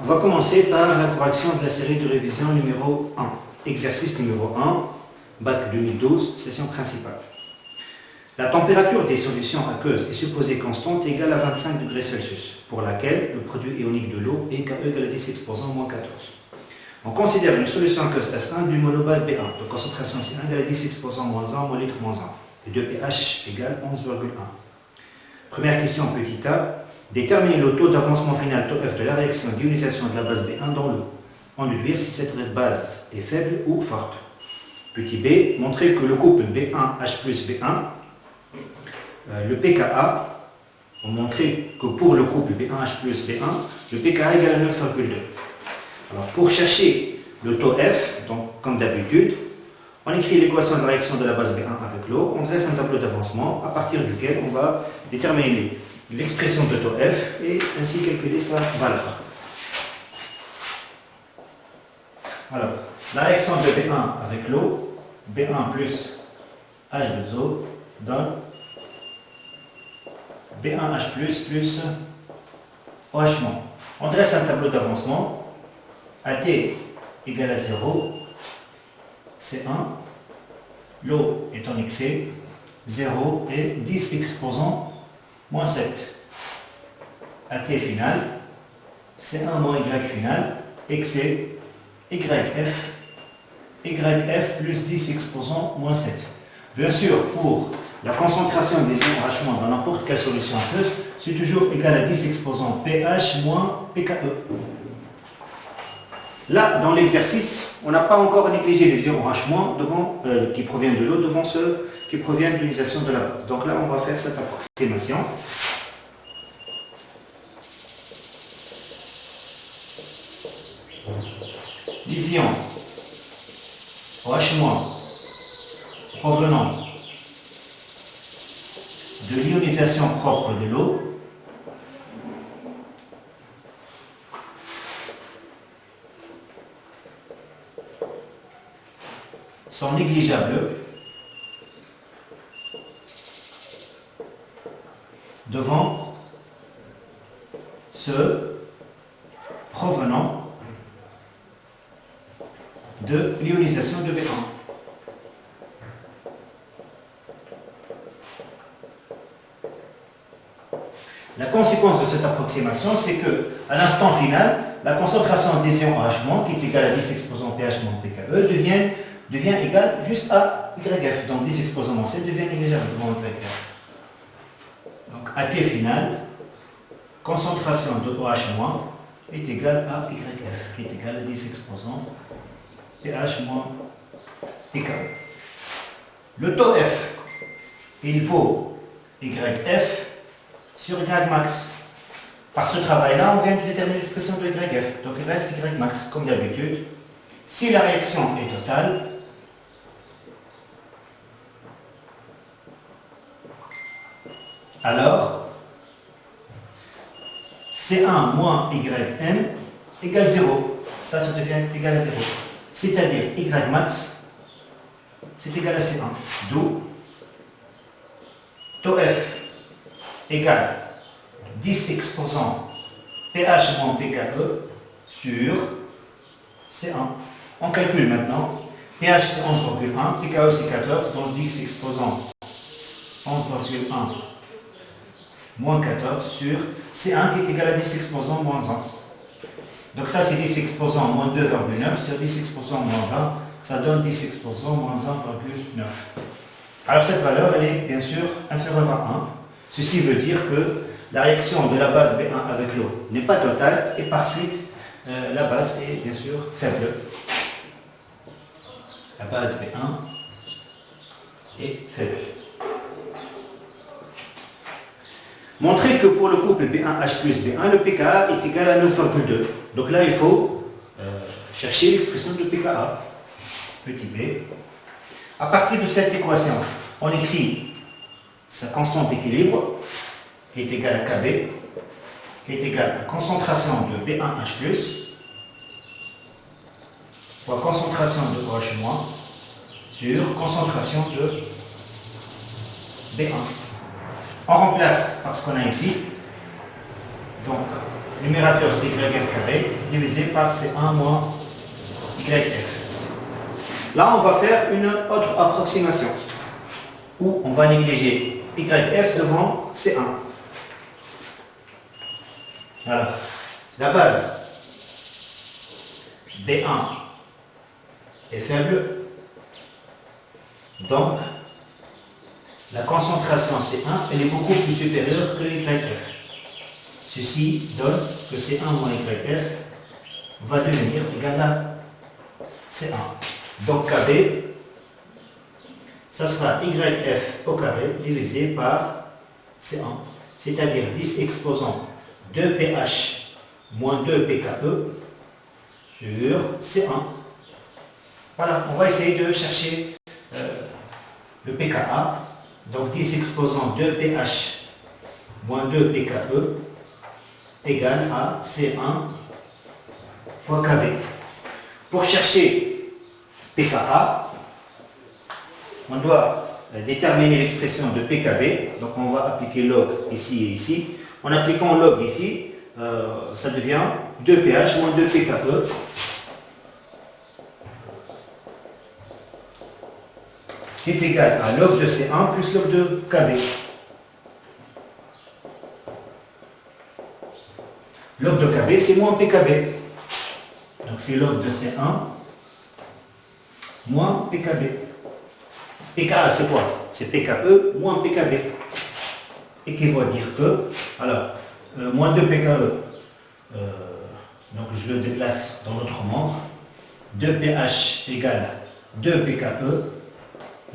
On va commencer par la correction de la série de révision numéro 1. Exercice numéro 1, bac 2012, session principale. La température des solutions aqueuses est supposée constante égale à 25 degrés Celsius, pour laquelle le produit ionique de l'eau est KE égale à 10 exposant moins 14. On considère une solution aqueuse S1 d'une monobase B1, de concentration C1 égale à 10 exposant moins 1, mol litre moins 1, et de pH égale 11,1. Première question, petit a. Déterminer le taux d'avancement final taux F de la réaction d'ionisation de la base B1 dans l'eau. En déduire si cette base est faible ou forte. Petit b. Montrer que le couple B1H plus B1, le pKa, on montrer que pour le couple B1H plus B1, le pKa égale à 9,2. Alors pour chercher le taux F, donc comme d'habitude, on écrit l'équation de la réaction de la base B1 avec l'eau, on dresse un tableau d'avancement à partir duquel on va déterminer l'expression de taux F et ainsi calculer sa valeur. Alors, la réaction de B1 avec l'eau, B1 plus H2O donne B1H plus OH-. On dresse un tableau d'avancement. AT égale à 0, C1, l'eau est en excès, 0 et 10 exposant moins 7. AT final, C1 moins Y final, excès, YF plus 10 exposant moins 7. Bien sûr, pour la concentration des ions H- dans n'importe quelle solution aqueuse, c'est toujours égal à 10 exposant pH moins pKe. Là, dans l'exercice, on n'a pas encore négligé les ions H- qui proviennent de l'eau devant ceux qui proviennent de l'ionisation de la base. Donc là, on va faire cette approximation. Les ions OH- provenant de l'ionisation propre de l'eau sont négligeables devant ceux provenant de l'ionisation de B1. La conséquence de cette approximation, c'est que à l'instant final, la concentration des ions H- qui est égale à 10 exposant pH moins pKe devient égale juste à YF. Donc 10 exposant moins 7 devient négligeable devant YF. Donc AT final, concentration de OH- est égale à YF, qui est égal à 10 exposant pH moins pKe. Le taux F, il vaut YF sur Y max. Par ce travail-là, on vient de déterminer l'expression de YF. Donc il reste Y max, comme d'habitude. Si la réaction est totale, alors C1 moins YM égale 0. Ça devient égal à 0. C'est-à-dire Y max, c'est égal à C1. D'où taux F égale 10 exposant pH moins pKe sur C1. On calcule maintenant. pH c'est 11,1, pKe c'est 14, donc 10 exposant 11,1 moins 14 sur C1 qui est égal à 10 exposant moins 1. Donc ça c'est 10 exposant moins 2,9 sur 10 exposant moins 1, ça donne 10 exposant moins 1,9. Alors cette valeur elle est bien sûr inférieure à 1. Ceci veut dire que la réaction de la base B1 avec l'eau n'est pas totale et par suite la base est bien sûr faible. La base B1 est faible. Montrer que pour le couple B1H plus B1, le pKa est égal à 9,2. Donc là, il faut chercher l'expression de pKa. Petit b. À partir de cette équation, on écrit sa constante d'équilibre, qui est égale à Kb, qui est égale à concentration de B1H+, fois concentration de OH- sur concentration de B1. On remplace par ce qu'on a ici. Donc, Numérateur, c'est YF carré, divisé par C1 moins YF. Là, on va faire une autre approximation, où on va négliger YF devant C1. Voilà. La base B1 est faible, donc la concentration C1 elle est beaucoup plus supérieure que YF. Ceci donne que C1 moins YF va devenir égal à C1. Donc KB, ça sera YF au carré divisé par C1, c'est-à-dire 10 exposant 2pH moins 2pKe sur C1. Voilà, on va essayer de chercher le pKa. Donc 10 exposant 2pH moins 2pKe égale à C1 fois KB. Pour chercher pKa, on doit déterminer l'expression de pKb. Donc on va appliquer log ici et ici. En appliquant log ici, ça devient 2pH moins 2pKe qui est égal à log de C1 plus log de KB. Log de KB, c'est moins pKb. Donc c'est log de C1 moins pKb. pKa, c'est quoi? C'est pKe moins pKb. Et qui va dire que, alors, moins 2 pKe, donc je le déplace dans l'autre membre, 2pH égale 2 pKe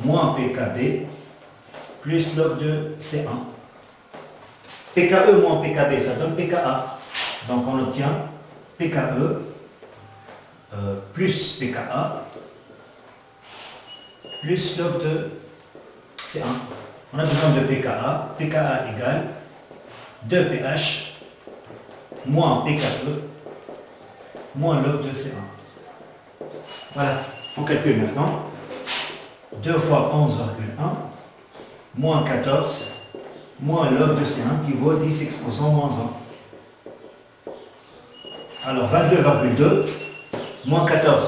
moins pKb plus log de C1. pKe moins pKb, ça donne pKa. Donc on obtient pKe plus pKa plus log de C1. On a besoin de pKa. pKa égale 2pH moins pKe moins log de C1. Voilà, on calcule maintenant. 2 fois 11,1 moins 14 moins log de C1 qui vaut 10 exposant moins 1. Alors 22,2 moins 14,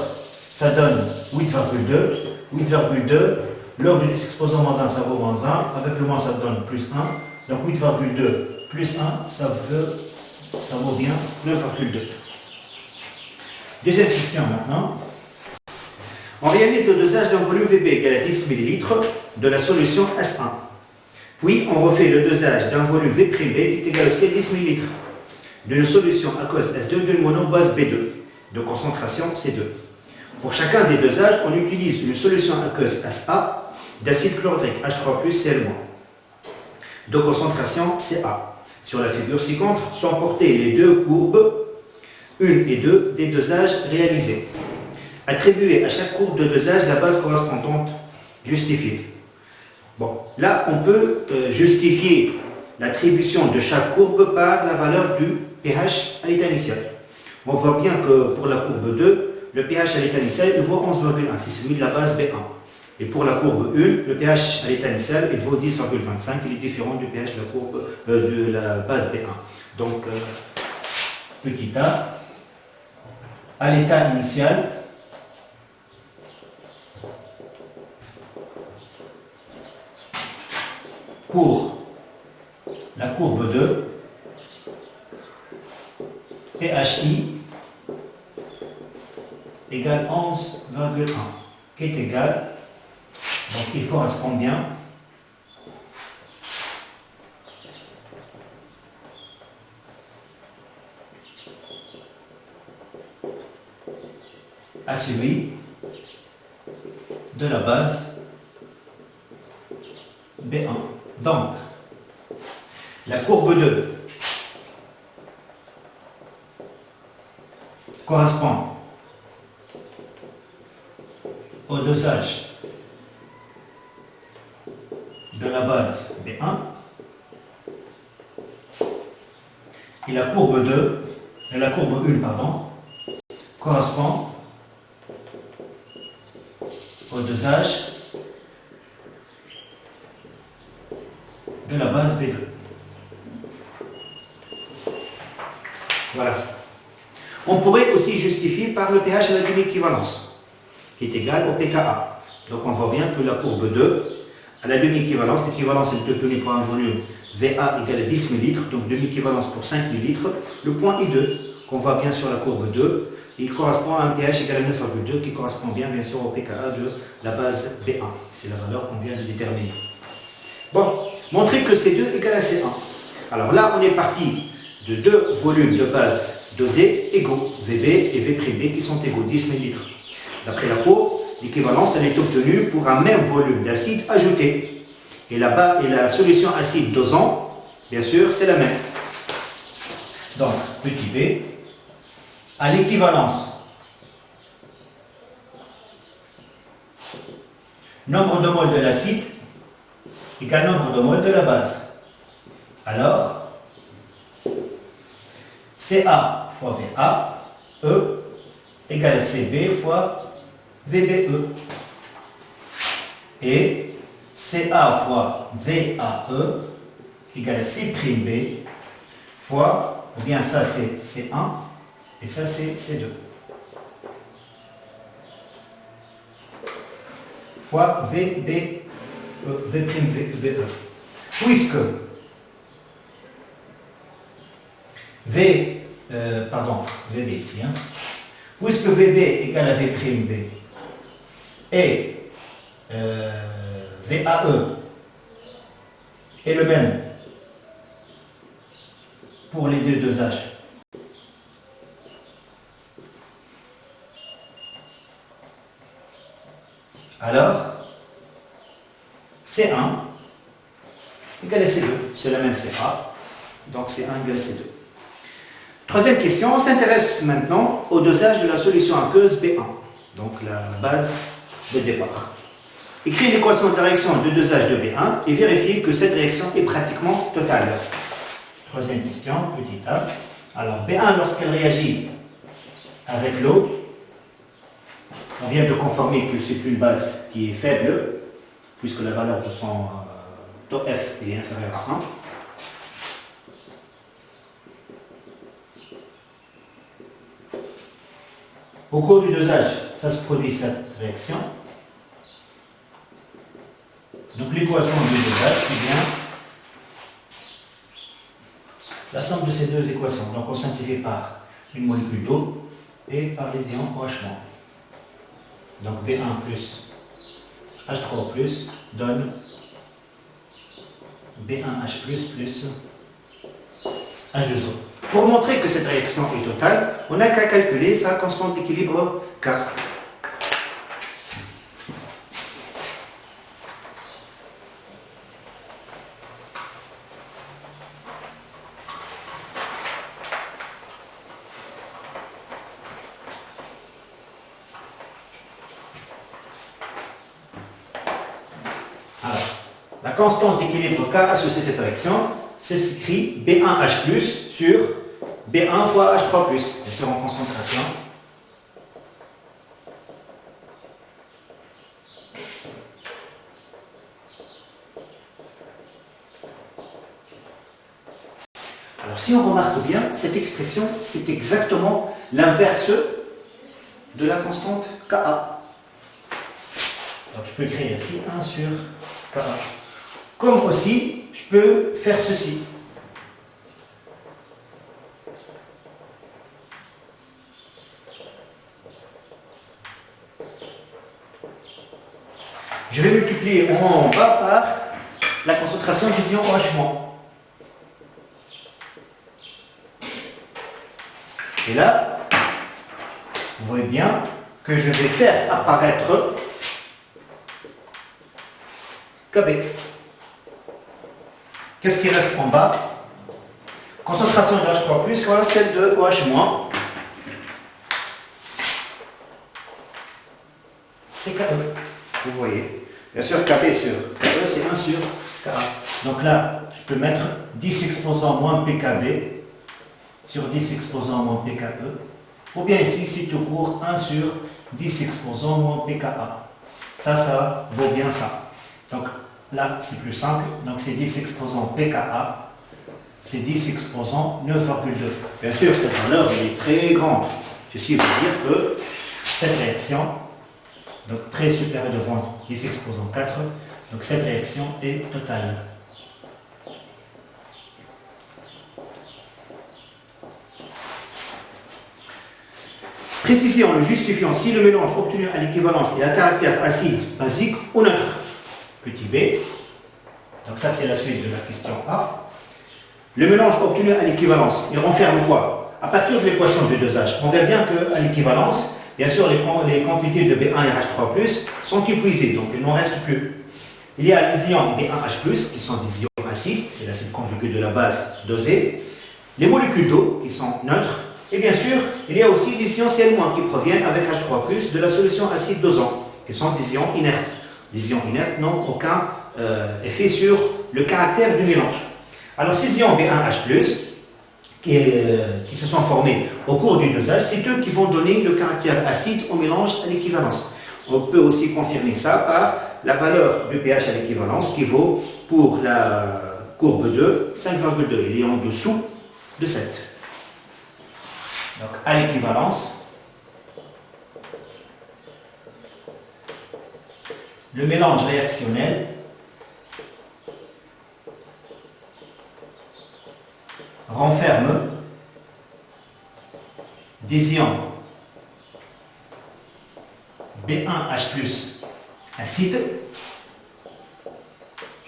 ça donne 8,2. 8,2, log de 10 exposant moins 1, ça vaut moins 1. Avec le moins, ça donne plus 1. Donc 8,2 plus 1, ça vaut bien 9,2. Deuxième question maintenant. On réalise le dosage d'un volume VB égal à 10 ml de la solution S1. Puis on refait le dosage d'un volume V'B qui est égal aussi à 10 ml d'une solution aqueuse S2 d'une monobase B2 de concentration C2. Pour chacun des dosages, on utilise une solution aqueuse SA d'acide chlorhydrique H3+, Cl-, de concentration Ca. Sur la figure ci-contre sont portées les deux courbes 1 et 2 des dosages réalisés. Attribuer à chaque courbe de dosage la base correspondante justifiée. Bon, là, on peut justifier l'attribution de chaque courbe par la valeur du pH à l'état initial. On voit bien que pour la courbe 2, le pH à l'état initial il vaut 11,1, c'est celui de la base B1. Et pour la courbe 1, le pH à l'état initial il vaut 10,25, il est différent du pH de la base B1. Donc, petit a, à l'état initial, pour la courbe 2, pHI égale 11,1, qui est égal, donc il correspond bien à celui de la base B1. Donc, la courbe 2 correspond au dosage de la base B1 et la courbe 1 correspond au dosage de la base B2. Voilà. On pourrait aussi justifier par le pH à la demi-équivalence, qui est égal au pKa. Donc on voit bien que la courbe 2, à la demi-équivalence, l'équivalence est obtenue pour un volume VA égale à 10 ml, donc demi-équivalence pour 5 ml. Le point I2, qu'on voit bien sur la courbe 2, il correspond à un pH égal à 9,2, qui correspond bien sûr au pKa de la base B1. C'est la valeur qu'on vient de déterminer. Bon, montrer que C2 égale à C1. Alors là, on est parti de deux volumes de base dosés égaux, VB et V'B, qui sont égaux, 10 ml. D'après la courbe, l'équivalence elle est obtenue pour un même volume d'acide ajouté. Et la solution acide dosant, bien sûr, c'est la même. Donc, petit b, à l'équivalence, nombre de moles de l'acide égale nombre de moles de la base. Alors, Ca fois Va, E, égale Cb fois VBE. Et Ca fois VAE égale à C'B fois, ou bien ça c'est C1 et ça c'est C2. Fois VBE, V'Be. Puisque VB ici, puisque VB égale à V'B et VAE est le même pour les deux dosages. Alors, C1 égale à C2, c'est la même Ca, donc C1 égale à C2. Troisième question, on s'intéresse maintenant au dosage de la solution aqueuse B1, donc la base de départ. Écrire l'équation de la réaction de dosage de B1 et vérifier que cette réaction est pratiquement totale. Troisième question, petit a. Alors B1, lorsqu'elle réagit avec l'eau, on vient de conformer que c'est une base qui est faible, puisque la valeur de son taux F est inférieure à 1. Au cours du dosage, ça se produit cette réaction. Donc l'équation du dosage, c'est bien la somme de ces deux équations. Donc on simplifie par une molécule d'eau et par les ions OH-. Donc B1 plus H3O plus donne B1H plus H2O. Pour montrer que cette réaction est totale, on n'a qu'à calculer sa constante d'équilibre K. Alors, la constante d'équilibre K associée à cette réaction, c'est écrit B1H sur B1 fois H3+, bien sûr en concentration. Alors si on remarque bien, cette expression, c'est exactement l'inverse de la constante Ka. Donc je peux écrire ici 1 sur Ka. Comme aussi, je peux faire ceci. Je vais multiplier en bas par la concentration des ions OH-. Et là, vous voyez bien que je vais faire apparaître Kb. Qu'est-ce qui reste en bas? Concentration de H3+, voilà celle de OH-. C'est Ke. Vous voyez. Bien sûr, Kb sur Ke, c'est 1 sur Ka. Donc là, je peux mettre 10 exposants moins Pkb sur 10 exposants moins Pke. Ou bien ici, c'est tout court 1 sur 10 exposants moins Pka. Ça vaut bien ça. Donc là, c'est plus simple. Donc c'est 10 exposants Pka c'est 10 exposant 9,2. Bien sûr, cette valeur est très grande. Ceci veut dire que cette réaction, donc très supérieure devant 10 exposant 4, donc cette réaction est totale. Précision en le justifiant si le mélange obtenu à l'équivalence est à caractère acide, basique ou neutre. Petit b. Donc ça c'est la suite de la question A. Le mélange obtenu à l'équivalence, il renferme quoi? À partir de l'équation de dosage, on voit bien qu'à l'équivalence, bien sûr les quantités de B1 et H3+, sont épuisées, donc il n'en reste plus. Il y a les ions B1H+, qui sont des ions acides, c'est l'acide conjugué de la base dosée. Les molécules d'eau, qui sont neutres. Et bien sûr, il y a aussi les ions Cl- qui proviennent avec H3+, de la solution acide dosant, qui sont des ions inertes. Les ions inertes n'ont aucun effet sur le caractère du mélange. Alors ces ions B1H+, qui se sont formés au cours du dosage, c'est eux qui vont donner le caractère acide au mélange à l'équivalence. On peut aussi confirmer ça par la valeur du pH à l'équivalence qui vaut pour la courbe 2, 5,2. Il est en dessous de 7. Donc à l'équivalence, le mélange réactionnel renferme des ions B1H+ acide,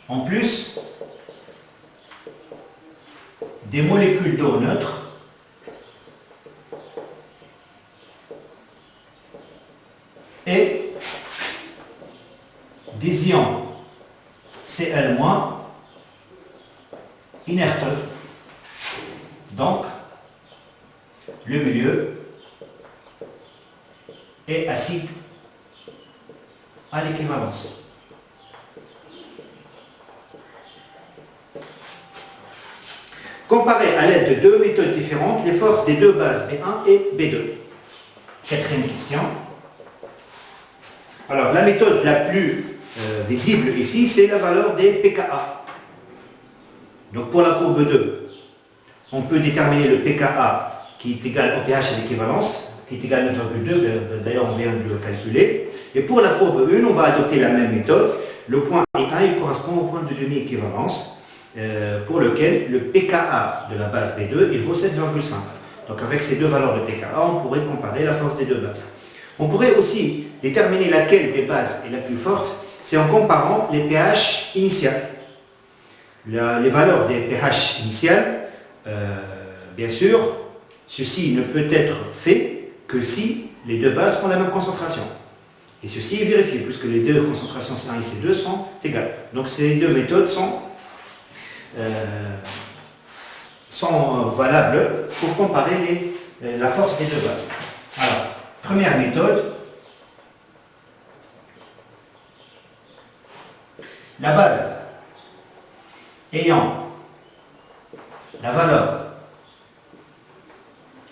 en plus des molécules d'eau neutre et des ions Cl- inertes. Donc, le milieu est acide à l'équivalence. Comparer à l'aide de deux méthodes différentes les forces des deux bases B1 et B2. Quatrième question. Alors, la méthode la plus visible ici, c'est la valeur des pKa. Donc, pour la courbe 2, on peut déterminer le pKa qui est égal au pH à l'équivalence, qui est égal à 9,2, d'ailleurs on vient de le calculer. Et pour la courbe 1, on va adopter la même méthode. Le point I1 il correspond au point de demi-équivalence, pour lequel le pKa de la base B2 il vaut 7,5. Donc avec ces deux valeurs de pKa, on pourrait comparer la force des deux bases. On pourrait aussi déterminer laquelle des bases est la plus forte, c'est en comparant les pH initiales. Les valeurs des pH initiales, bien sûr, ceci ne peut être fait que si les deux bases ont la même concentration. Et ceci est vérifié, puisque les deux concentrations C1 et C2 sont égales. Donc ces deux méthodes sont valables pour comparer la force des deux bases. Alors, première méthode, la base ayant la valeur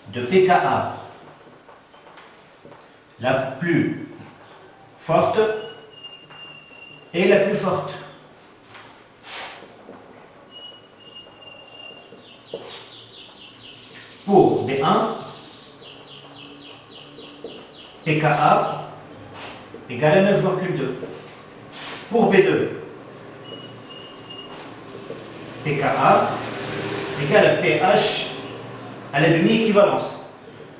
de pKa la plus forte et la plus forte. Pour B1, pKa égale à 9,2. Pour B2, pKa égale à pH à la demi-équivalence,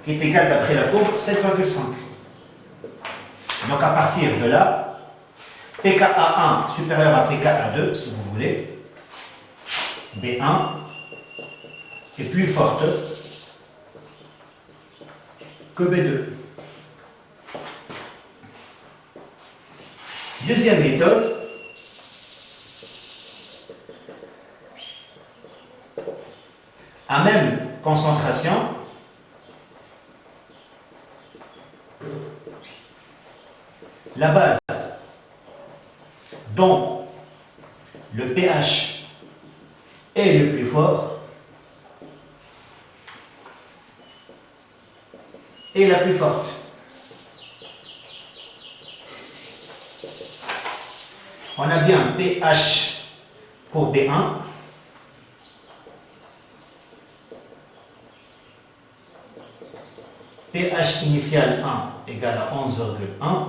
qui est égale d'après la courbe 7,5. Donc à partir de là, pKa1 supérieur à pKa2, si vous voulez, B1 est plus forte que B2. Deuxième méthode, à même concentration, la base dont le pH est le plus fort est la plus forte. On a bien pH pour B1 pH initial 1 égale à 11,1.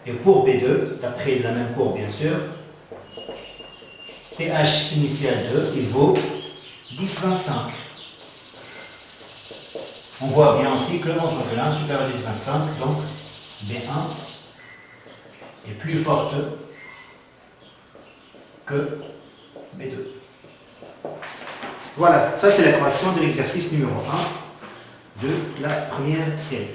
Et pour B2, d'après la même courbe bien sûr, pH initial 2, il vaut 10,25. On voit bien aussi que le 11,1 supérieur à 10,25, donc B1 est plus forte que B2. Voilà, ça c'est la correction de l'exercice numéro 1 de la première série.